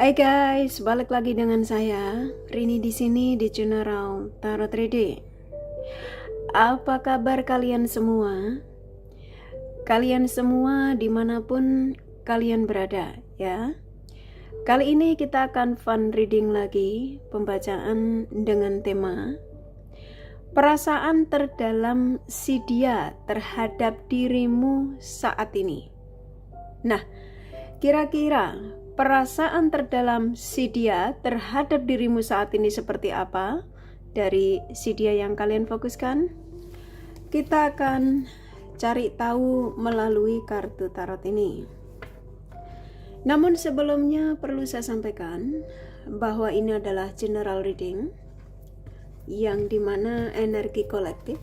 Hai guys, balik lagi dengan saya Rini di sini di channel Tarot 3D. Apa kabar kalian semua? Kalian semua dimanapun kalian berada ya. Kali ini kita akan fun reading lagi, pembacaan dengan tema perasaan terdalam si dia terhadap dirimu saat ini. Nah, kira-kira perasaan terdalam si dia terhadap dirimu saat ini seperti apa? Dari si dia yang kalian fokuskan, kita akan cari tahu melalui kartu tarot ini. Namun sebelumnya perlu saya sampaikan bahwa ini adalah general reading yang dimana energi kolektif,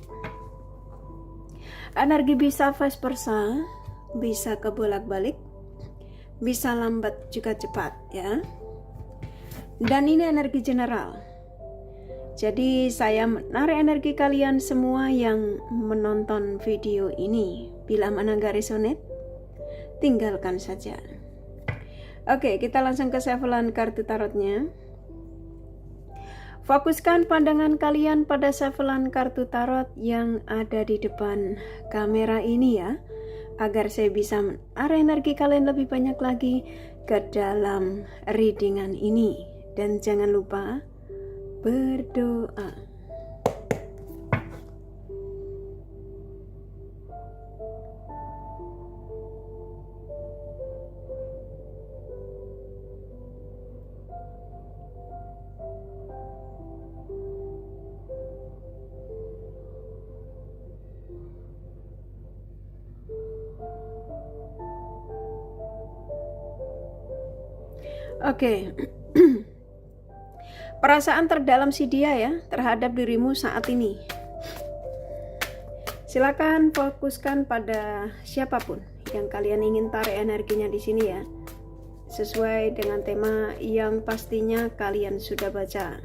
energi bisa vice versa, bisa kebolak-balik, bisa lambat juga cepat ya. Dan ini energi general. Jadi saya menarik energi kalian semua yang menonton video ini. Bila mana gak resonate, tinggalkan saja. Oke, kita langsung ke shufflean kartu tarotnya. Fokuskan pandangan kalian pada shufflean kartu tarot yang ada di depan kamera ini ya, agar saya bisa menarik energi kalian lebih banyak lagi ke dalam readingan ini. Dan jangan lupa berdoa. Oke. Perasaan terdalam si dia ya terhadap dirimu saat ini. Silakan fokuskan pada siapapun yang kalian ingin tarik energinya di sini ya. Sesuai dengan tema yang pastinya kalian sudah baca.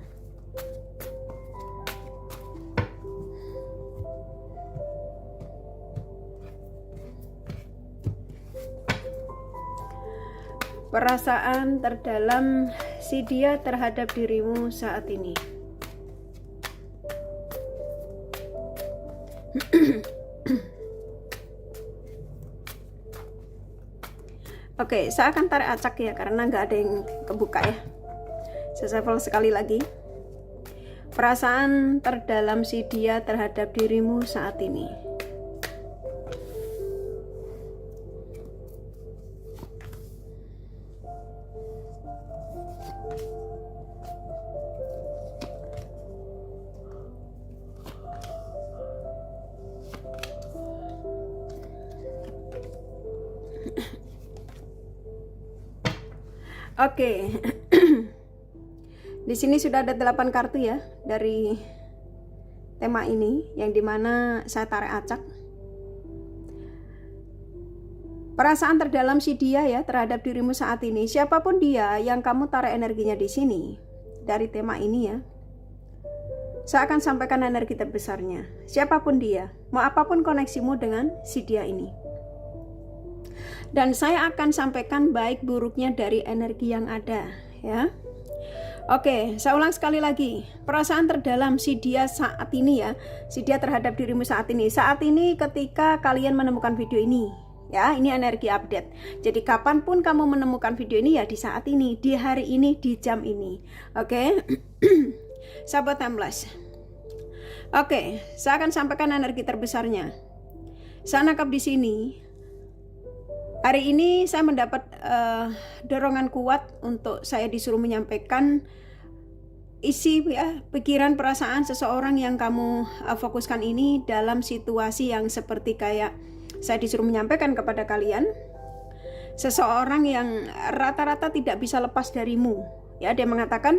Perasaan terdalam si dia terhadap dirimu saat ini. Oke, saya akan tarik acak ya karena nggak ada yang kebuka ya. Saya shuffle sekali lagi. Perasaan terdalam si dia terhadap dirimu saat ini. Oke. Di sini sudah ada 8 kartu ya dari tema ini yang dimana saya tarik acak. Perasaan terdalam si dia ya terhadap dirimu saat ini. Siapapun dia yang kamu tarik energinya di sini dari tema ini ya. Saya akan sampaikan energi terbesarnya. Siapapun dia, mau apapun koneksimu dengan si dia ini. Dan saya akan sampaikan baik buruknya dari energi yang ada ya. Oke, saya ulang sekali lagi. Perasaan terdalam si dia saat ini ya, si dia terhadap dirimu saat ini. Saat ini ketika kalian menemukan video ini ya, ini energi update. Jadi kapanpun kamu menemukan video ini ya di saat ini, di hari ini, di jam ini. Oke. Sahabat timeless. Oke, saya akan sampaikan energi terbesarnya. Saya nangkap di sini. Hari ini saya mendapat dorongan kuat untuk saya disuruh menyampaikan isi ya, pikiran perasaan seseorang yang kamu fokuskan ini dalam situasi yang seperti kayak saya disuruh menyampaikan kepada kalian. Seseorang yang rata-rata tidak bisa lepas darimu. Ya, dia mengatakan,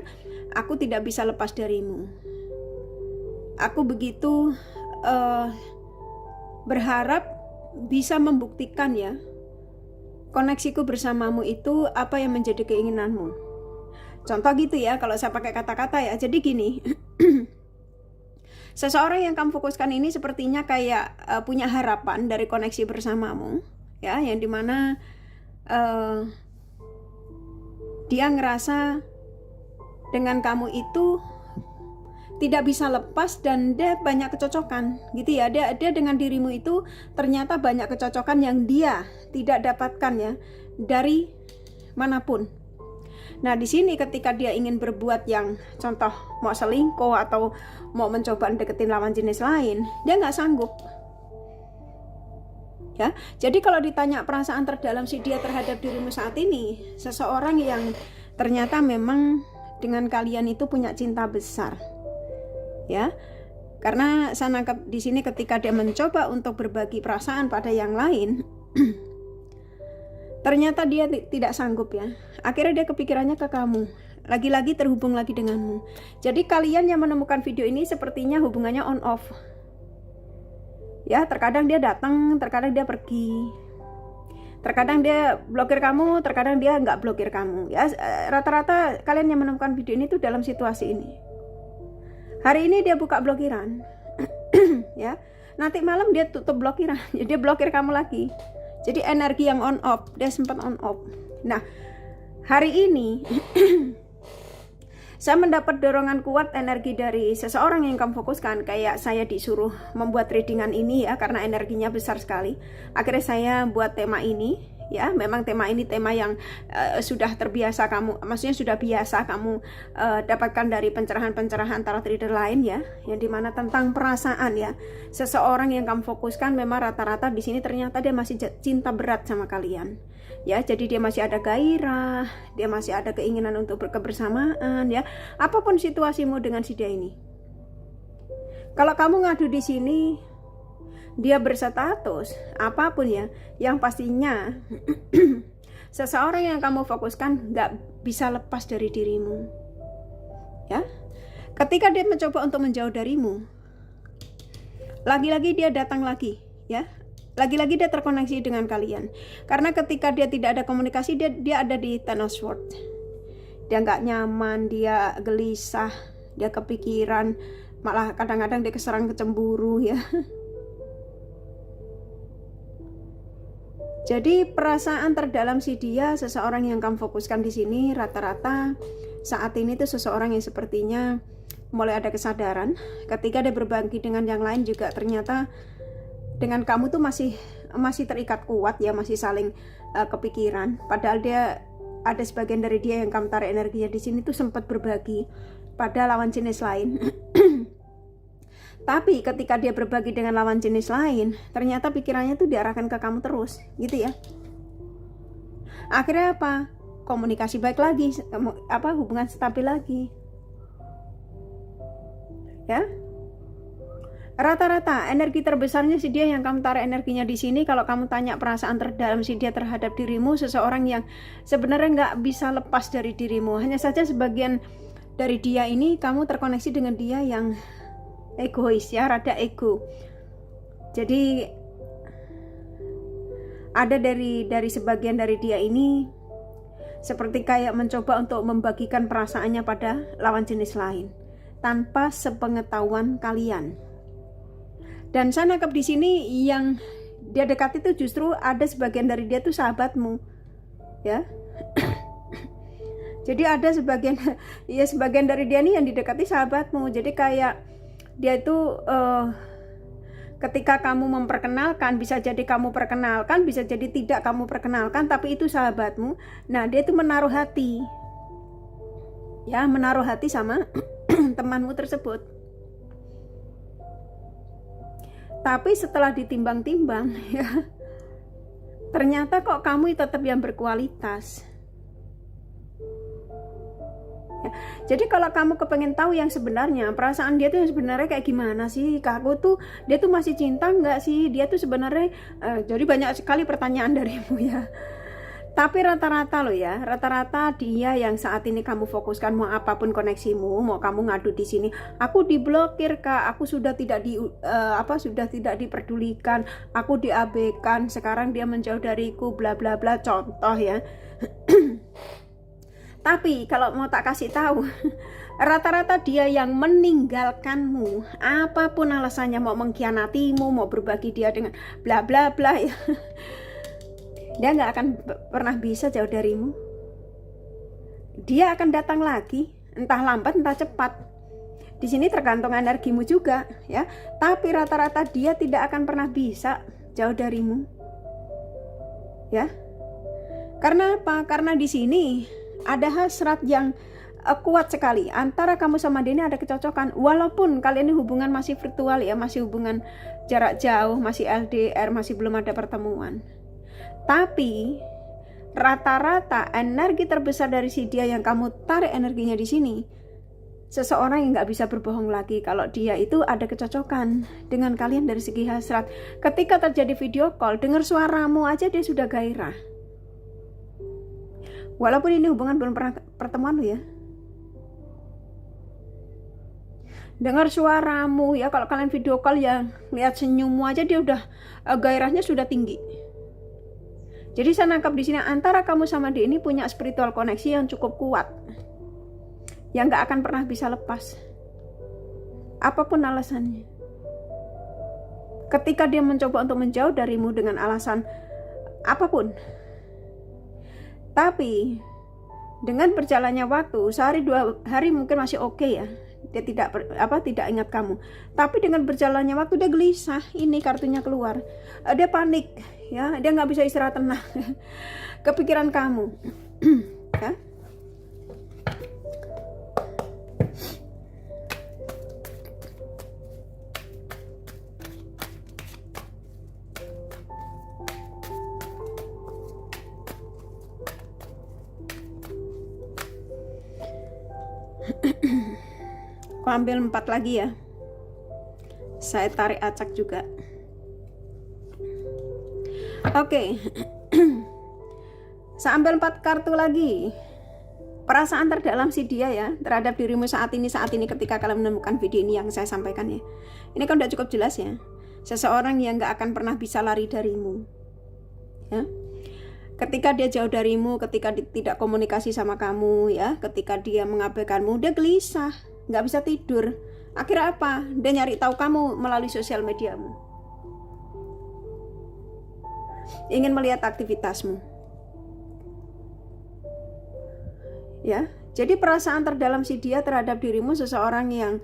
aku tidak bisa lepas darimu. Aku begitu berharap bisa membuktikan ya, koneksiku bersamamu itu apa yang menjadi keinginanmu. Contoh gitu ya, kalau saya pakai kata-kata ya. Jadi gini, seseorang yang kamu fokuskan ini sepertinya kayak punya harapan dari koneksi bersamamu ya, yang dimana dia ngerasa dengan kamu itu tidak bisa lepas dan dia banyak kecocokan gitu ya. Dia dengan dirimu itu ternyata banyak kecocokan yang dia tidak dapatkan ya dari manapun. Nah di sini ketika dia ingin berbuat yang contoh mau selingkuh atau mau mencoba deketin lawan jenis lain, dia nggak sanggup ya. Jadi kalau ditanya perasaan terdalam si dia terhadap dirimu saat ini, seseorang yang ternyata memang dengan kalian itu punya cinta besar ya. Karena saya nangkep di sini ketika dia mencoba untuk berbagi perasaan pada yang lain ternyata dia tidak sanggup ya. Akhirnya dia kepikirannya ke kamu, lagi-lagi terhubung lagi denganmu. Jadi kalian yang menemukan video ini sepertinya hubungannya on off ya. Terkadang dia datang, terkadang dia pergi, terkadang dia blokir kamu, terkadang dia nggak blokir kamu ya. Rata-rata kalian yang menemukan video ini tuh dalam situasi ini. Hari ini dia buka blokiran ya, nanti malam dia tutup blokiran, jadi dia blokir kamu lagi. Jadi energi yang on off, dia sempat on off. Nah hari ini saya mendapat dorongan kuat energi dari seseorang yang kamu fokuskan. Kayak saya disuruh membuat readingan ini ya, karena energinya besar sekali. Akhirnya saya buat tema ini ya. Memang tema ini tema yang sudah terbiasa kamu, maksudnya sudah biasa kamu dapatkan dari pencerahan-pencerahan tarot reader lain ya, yang dimana tentang perasaan ya. Seseorang yang kamu fokuskan memang rata-rata di sini ternyata dia masih cinta berat sama kalian ya. Jadi dia masih ada gairah, dia masih ada keinginan untuk berkebersamaan ya. Apapun situasimu dengan si dia ini, kalau kamu ngadu di sini, dia berstatus apapun ya, yang pastinya seseorang yang kamu fokuskan nggak bisa lepas dari dirimu ya. Ketika dia mencoba untuk menjauh darimu, lagi-lagi dia datang lagi ya. Lagi-lagi dia terkoneksi dengan kalian. Karena ketika dia tidak ada komunikasi, dia ada di Ten of Swords. Dia nggak nyaman, dia gelisah, dia kepikiran, malah kadang-kadang dia keserang kecemburu ya. Jadi perasaan terdalam si dia, seseorang yang kamu fokuskan di sini rata-rata saat ini tuh seseorang yang sepertinya mulai ada kesadaran. Ketika dia berbagi dengan yang lain juga ternyata dengan kamu tuh masih terikat kuat ya, masih saling kepikiran. Padahal dia ada sebagian dari dia yang kamu tarik energinya di sini tuh sempat berbagi pada lawan jenis lain. Tapi ketika dia berbagi dengan lawan jenis lain, ternyata pikirannya tuh diarahkan ke kamu terus, gitu ya. Akhirnya apa? Komunikasi baik lagi, hubungan stabil lagi. Ya. Rata-rata energi terbesarnya si dia yang kamu tarik energinya di sini. Kalau kamu tanya perasaan terdalam si dia terhadap dirimu, seseorang yang sebenarnya nggak bisa lepas dari dirimu. Hanya saja sebagian dari dia ini kamu terkoneksi dengan dia yang egois ya, rada ego. Jadi ada dari sebagian dari dia ini seperti kayak mencoba untuk membagikan perasaannya pada lawan jenis lain tanpa sepengetahuan kalian. Dan saya nangkep di sini yang dia dekat itu justru ada sebagian dari dia tuh sahabatmu ya. Jadi ada sebagian dari dia nih yang didekati sahabatmu. Jadi kayak dia itu ketika kamu memperkenalkan, bisa jadi kamu perkenalkan, bisa jadi tidak kamu perkenalkan, tapi itu sahabatmu. Nah dia itu menaruh hati ya, menaruh hati sama temanmu tersebut. Tapi setelah ditimbang-timbang ya, ternyata kok kamu tetap yang berkualitas ya. Jadi kalau kamu kepengen tahu yang sebenarnya, perasaan dia tuh yang sebenarnya kayak gimana sih, aku tuh dia tuh masih cinta nggak sih, dia tuh sebenarnya jadi banyak sekali pertanyaan darimu ya. Tapi rata-rata loh ya, rata-rata dia yang saat ini kamu fokuskan, mau apapun koneksimu, mau kamu ngadu di sini, aku diblokir kak, aku sudah tidak diperdulikan, aku diabaikan, sekarang dia menjauh dariku, bla bla bla, contoh ya. Tapi kalau mau tak kasih tahu, rata-rata dia yang meninggalkanmu, apapun alasannya, mau mengkhianatimu, mau berbagi dia dengan bla bla bla ya. Dia nggak akan pernah bisa jauh darimu. dia akan datang lagi, entah lambat entah cepat. Di sini tergantung energimu juga ya. Tapi rata-rata dia tidak akan pernah bisa jauh darimu. Ya. Karena apa? Karena di sini ada hasrat yang kuat sekali antara kamu sama dia. Ini ada kecocokan walaupun kalian ini hubungan masih virtual ya, masih hubungan jarak jauh, masih LDR, masih belum ada pertemuan. Tapi rata-rata energi terbesar dari si dia yang kamu tarik energinya di sini, seseorang yang nggak bisa berbohong lagi kalau dia itu ada kecocokan dengan kalian dari segi hasrat. Ketika terjadi video call, dengar suaramu aja dia sudah gairah. Walaupun ini hubungan belum pernah pertemuan lo ya. Dengar suaramu ya, kalau kalian video call ya, lihat senyummu aja dia udah gairahnya sudah tinggi. Jadi saya nangkap di sini antara kamu sama dia ini punya spiritual koneksi yang cukup kuat, yang gak akan pernah bisa lepas, apapun alasannya. Ketika dia mencoba untuk menjauh darimu dengan alasan apapun, tapi dengan berjalannya waktu, sehari 2 hari mungkin masih oke ya, dia tidak ingat kamu. Tapi dengan berjalannya waktu dia gelisah, ini kartunya keluar, dia panik ya, dia nggak bisa istirahat tenang, kepikiran kamu. Ya. Aku ambil 4 lagi ya. Saya tarik acak juga. Oke. Saya ambil 4 kartu lagi. Perasaan terdalam si dia ya terhadap dirimu saat ini ketika kalian menemukan video ini yang saya sampaikan ya. Ini kan udah cukup jelas ya. Seseorang yang gak akan pernah bisa lari darimu. Ya. Ketika dia jauh darimu, ketika dia tidak komunikasi sama kamu ya, ketika dia mengabaikanmu, dia gelisah, nggak bisa tidur. Akhirnya apa? Dia nyari tahu kamu melalui sosial mediamu, ingin melihat aktivitasmu. Ya, jadi perasaan terdalam si dia terhadap dirimu seseorang yang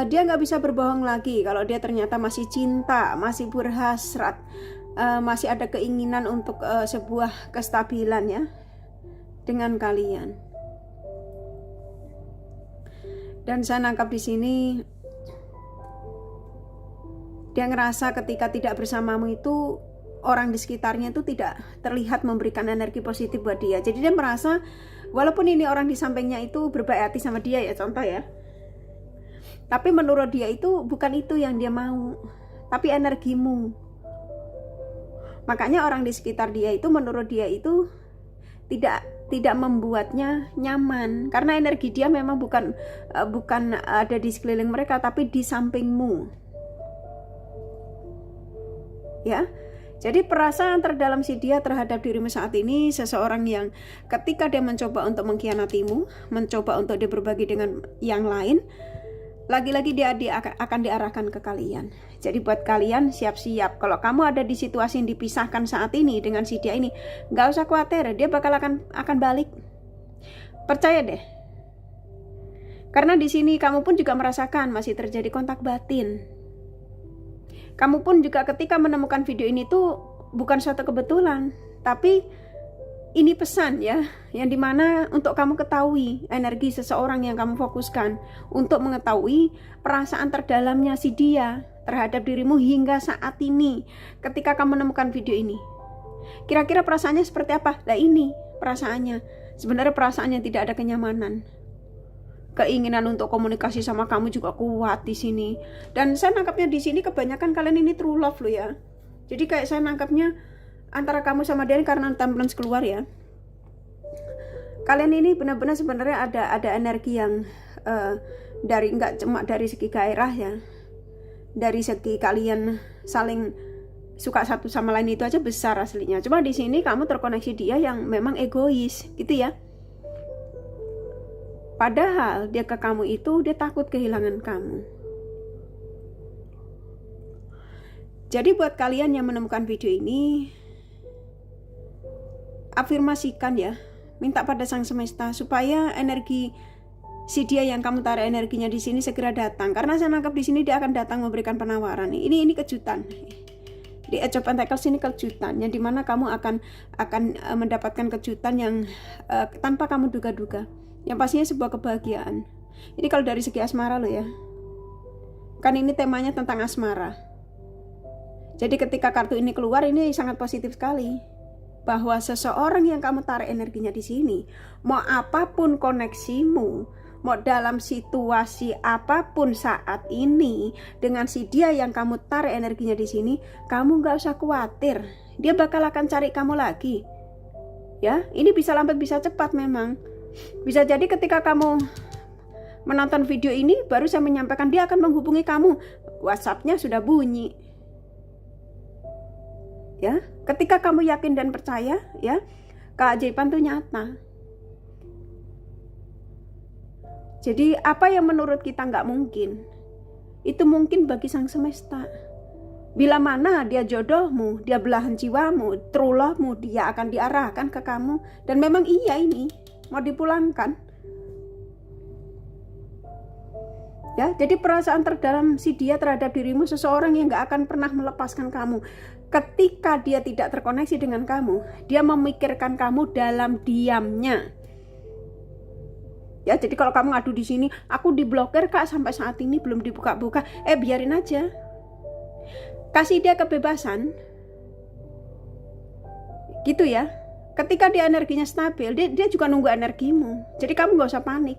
dia nggak bisa berbohong lagi kalau dia ternyata masih cinta, masih berhasrat, masih ada keinginan untuk sebuah kestabilan ya dengan kalian. Dan saya nangkap di sini dia ngerasa ketika tidak bersamamu itu orang di sekitarnya itu tidak terlihat memberikan energi positif buat dia. Jadi dia merasa walaupun ini orang di sampingnya itu berbaik hati sama dia ya, contoh ya, tapi menurut dia itu bukan itu yang dia mau, tapi energimu. Makanya orang di sekitar dia itu menurut dia itu tidak membuatnya nyaman karena energi dia memang bukan ada di sekeliling mereka tapi di sampingmu. Ya. Jadi perasaan terdalam si dia terhadap dirimu saat ini seseorang yang ketika dia mencoba untuk mengkhianatimu, mencoba untuk dia berbagi dengan yang lain, lagi-lagi dia akan diarahkan ke kalian. Jadi buat kalian siap-siap kalau kamu ada di situasi yang dipisahkan saat ini dengan si dia ini, nggak usah khawatir, dia bakal akan balik. Percaya deh. Karena di sini kamu pun juga merasakan masih terjadi kontak batin. Kamu pun juga ketika menemukan video ini tuh bukan suatu kebetulan, tapi ini pesan ya, yang dimana untuk kamu ketahui energi seseorang yang kamu fokuskan, untuk mengetahui perasaan terdalamnya si dia terhadap dirimu hingga saat ini. Ketika kamu menemukan video ini, kira-kira perasaannya seperti apa? Nah ini perasaannya, sebenarnya perasaannya tidak ada kenyamanan. Keinginan untuk komunikasi sama kamu juga kuat di sini. Dan saya nangkapnya di sini kebanyakan kalian ini true love loh ya. Jadi kayak saya nangkapnya antara kamu sama dia karena temperance keluar ya. Kalian ini benar-benar sebenarnya ada energi yang dari nggak cuma dari segi gairah ya. Dari segi kalian saling suka satu sama lain itu aja besar aslinya. Cuma di sini kamu terkoneksi dia yang memang egois gitu ya. Padahal dia ke kamu itu dia takut kehilangan kamu. Jadi buat kalian yang menemukan video ini, afirmasikan ya, minta pada Sang Semesta supaya energi si dia yang kamu tarik energinya di sini segera datang. Karena saya nangkap di sini dia akan datang memberikan penawaran. Ini kejutan. Di Age of Pentacles ini kejutan, yang dimana kamu akan mendapatkan kejutan yang tanpa kamu duga-duga. Yang pastinya sebuah kebahagiaan. Ini kalau dari segi asmara loh ya. Kan ini temanya tentang asmara. Jadi ketika kartu ini keluar, ini sangat positif sekali. Bahwa seseorang yang kamu tarik energinya di sini, mau apapun koneksimu, mau dalam situasi apapun saat ini, dengan si dia yang kamu tarik energinya di sini, kamu nggak usah khawatir. Dia bakal akan cari kamu lagi. Ya, ini bisa lambat bisa cepat memang. Bisa jadi ketika kamu menonton video ini, baru saya menyampaikan dia akan menghubungi kamu. WhatsApp-nya sudah bunyi. Ya, ketika kamu yakin dan percaya, ya, keajaiban itu nyata. Jadi apa yang menurut kita nggak mungkin, itu mungkin bagi Sang Semesta. Bila mana dia jodohmu, dia belahan jiwamu, true love-mu, dia akan diarahkan ke kamu. Dan memang iya ini, mau dipulangkan. Ya, jadi perasaan terdalam si dia terhadap dirimu, seseorang yang gak akan pernah melepaskan kamu. Ketika dia tidak terkoneksi dengan kamu, dia memikirkan kamu dalam diamnya. Ya, jadi kalau kamu ngadu di sini, aku diblokir Kak sampai saat ini belum dibuka-buka, biarin aja. Kasih dia kebebasan. Gitu ya. Ketika dia energinya stabil, dia juga nunggu energimu. Jadi kamu gak usah panik.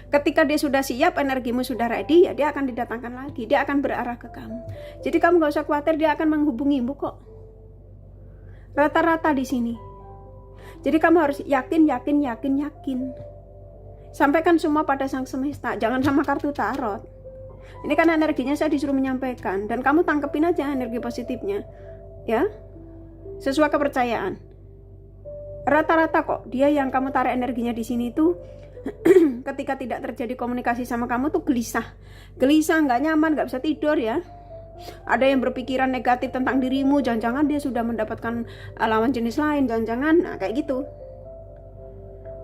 Ketika dia sudah siap, energimu sudah ready, ya dia akan didatangkan lagi. Dia akan berarah ke kamu. Jadi kamu gak usah khawatir, dia akan menghubungimu kok. Rata-rata di sini. Jadi kamu harus yakin. Sampaikan semua pada Sang Semesta. Jangan sama kartu tarot. Ini kan energinya saya disuruh menyampaikan. Dan kamu tangkepin aja energi positifnya. Ya. Sesuai kepercayaan. Rata-rata kok. Dia yang kamu tarik energinya di sini tuh ketika tidak terjadi komunikasi sama kamu tuh gelisah, nggak nyaman, nggak bisa tidur ya. Ada yang berpikiran negatif tentang dirimu, jangan-jangan dia sudah mendapatkan lawan jenis lain, jangan-jangan, nah kayak gitu.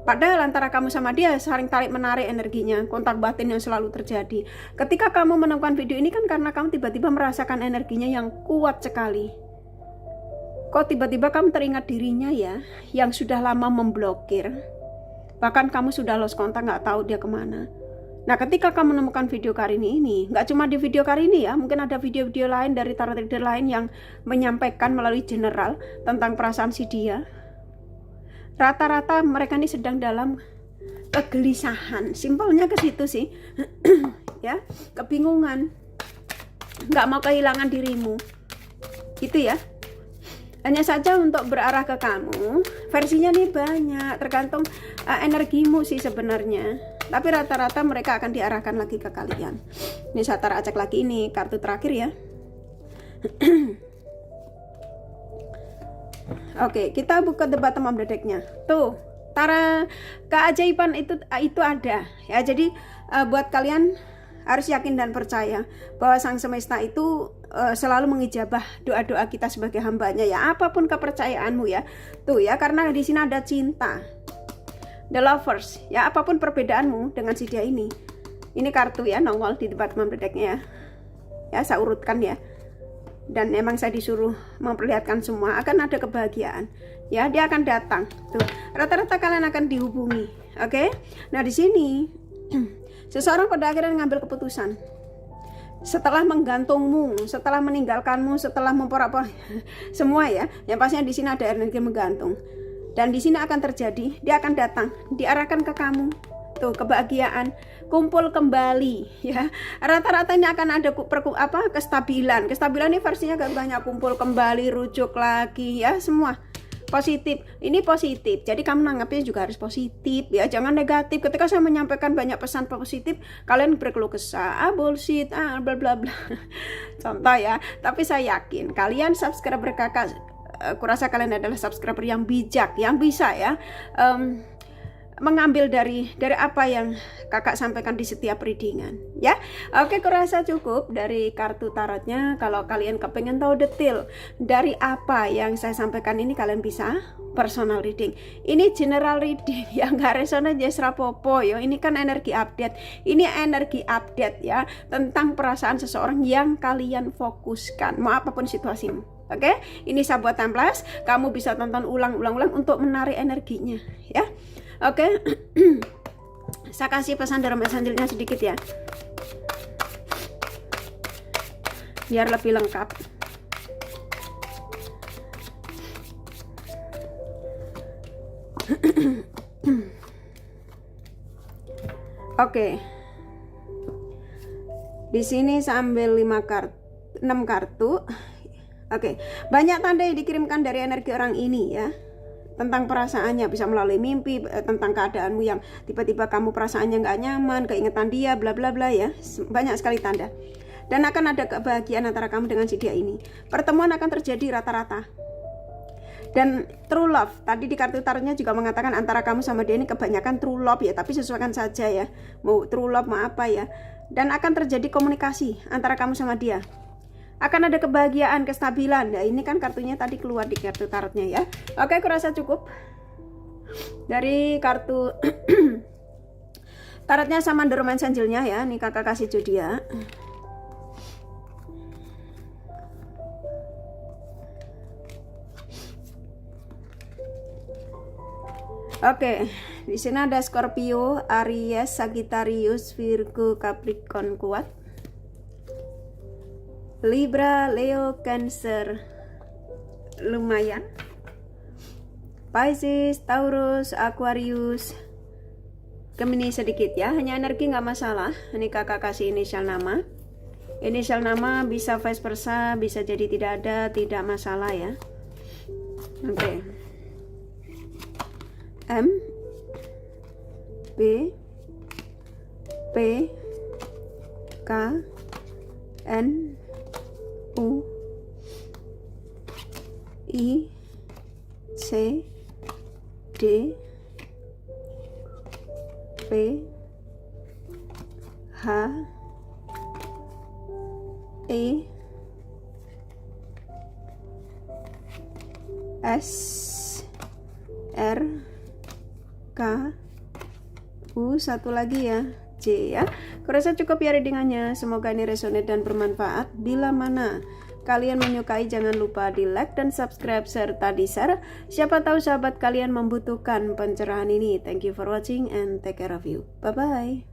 Padahal antara kamu sama dia saling tarik menarik energinya, kontak batin yang selalu terjadi. Ketika kamu menemukan video ini kan karena kamu tiba-tiba merasakan energinya yang kuat sekali. Kok tiba-tiba kamu teringat dirinya ya, yang sudah lama memblokir. Bahkan kamu sudah lost kontak, nggak tahu dia kemana. Nah, ketika kamu menemukan video Karini ini, nggak cuma di video Karini ya, mungkin ada video-video lain dari tarot reader lain yang menyampaikan melalui general tentang perasaan si dia. Rata-rata mereka ini sedang dalam kegelisahan. Simpelnya ke situ sih, ya, kebingungan, nggak mau kehilangan dirimu, gitu ya. Hanya saja untuk berarah ke kamu, versinya nih banyak, tergantung energimu sih sebenarnya. Tapi rata-rata mereka akan diarahkan lagi ke kalian. Ini saya taruh acak lagi, ini kartu terakhir ya. Oke, kita buka the bottom of the deck-nya. Tuh, tara keajaiban itu ada ya. Jadi buat kalian harus yakin dan percaya bahwa Sang Semesta itu selalu mengijabah doa-doa kita sebagai hambanya ya, apapun kepercayaanmu ya. Tuh ya, karena di sini ada cinta, the lovers ya, apapun perbedaanmu dengan si dia ini. Ini kartu ya, nongol di departemen bedeknya ya. Ya, saya urutkan ya. Dan emang saya disuruh memperlihatkan semua, akan ada kebahagiaan. Ya, dia akan datang. Tuh, rata-rata kalian akan dihubungi. Oke? Nah, di sini seseorang pada akhirnya mengambil keputusan. Setelah menggantungmu, setelah meninggalkanmu, setelah memporak-porak semua ya, yang pastinya di sini ada energi menggantung. Dan di sini akan terjadi, dia akan datang, diarahkan ke kamu. Tuh, kebahagiaan, kumpul kembali ya. Rata-rata ini akan ada kestabilan. Kestabilan ini versinya agak banyak, kumpul kembali, rujuk lagi ya, semua positif. Ini positif. Jadi kamu nanggapnya juga harus positif ya, jangan negatif. Ketika saya menyampaikan banyak pesan positif, kalian berkeluh kesah, bullshit, bla bla bla. Contoh ya. Tapi saya yakin kalian subscriber kakak, kurasa kalian adalah subscriber yang bijak, yang bisa ya mengambil dari apa yang kakak sampaikan di setiap readingan ya. Oke, kurasa cukup dari kartu tarotnya. Kalau kalian kepengen tahu detail dari apa yang saya sampaikan ini, kalian bisa personal reading. Ini general reading yang gak resonan just rapopo yo. Ini kan energi update. Ini energi update ya tentang perasaan seseorang yang kalian fokuskan, mau apapun situasimu. Oke, ini saya buat template. Kamu bisa tonton ulang-ulang untuk menarik energinya ya. Oke, saya kasih pesan dari Messengernya sedikit ya, biar lebih lengkap. Oke, di sini saya ambil 6 kartu. Oke, banyak tanda yang dikirimkan dari energi orang ini ya. Tentang perasaannya, bisa melalui mimpi, tentang keadaanmu yang tiba-tiba kamu perasaannya nggak nyaman, keingetan dia, bla bla bla ya. Banyak sekali tanda. Dan akan ada kebahagiaan antara kamu dengan si dia ini. Pertemuan akan terjadi rata-rata. Dan true love, tadi di kartu tarotnya juga mengatakan antara kamu sama dia ini kebanyakan true love ya, tapi sesuaikan saja ya, mau true love mau apa ya. Dan akan terjadi komunikasi antara kamu sama dia. Akan ada kebahagiaan, kestabilan. Nah, ini kan kartunya tadi keluar di kartu tarotnya ya. Oke, kurasa cukup dari kartu tarotnya sama The Romance Angel-nya ya. Ini kakak kasih Jodia. Oke, di sini ada Scorpio, Aries, Sagittarius, Virgo, Capricorn kuat. Libra, Leo, Cancer lumayan. Pisces, Taurus, Aquarius, Gemini sedikit ya. Hanya energi nggak masalah. Ini kakak kasih inisial nama. Inisial nama bisa vice versa, bisa jadi tidak ada, tidak masalah ya. Oke. M, B, P, K, N, U, I, C, D, P, H, E, S, R, K, U, satu lagi ya, J ya. Kurasa cukup ya readingannya. Semoga ini resonate dan bermanfaat. Bila mana kalian menyukai, jangan lupa di like dan subscribe serta di share. Siapa tahu sahabat kalian membutuhkan pencerahan ini. Thank you for watching and take care of you. Bye bye.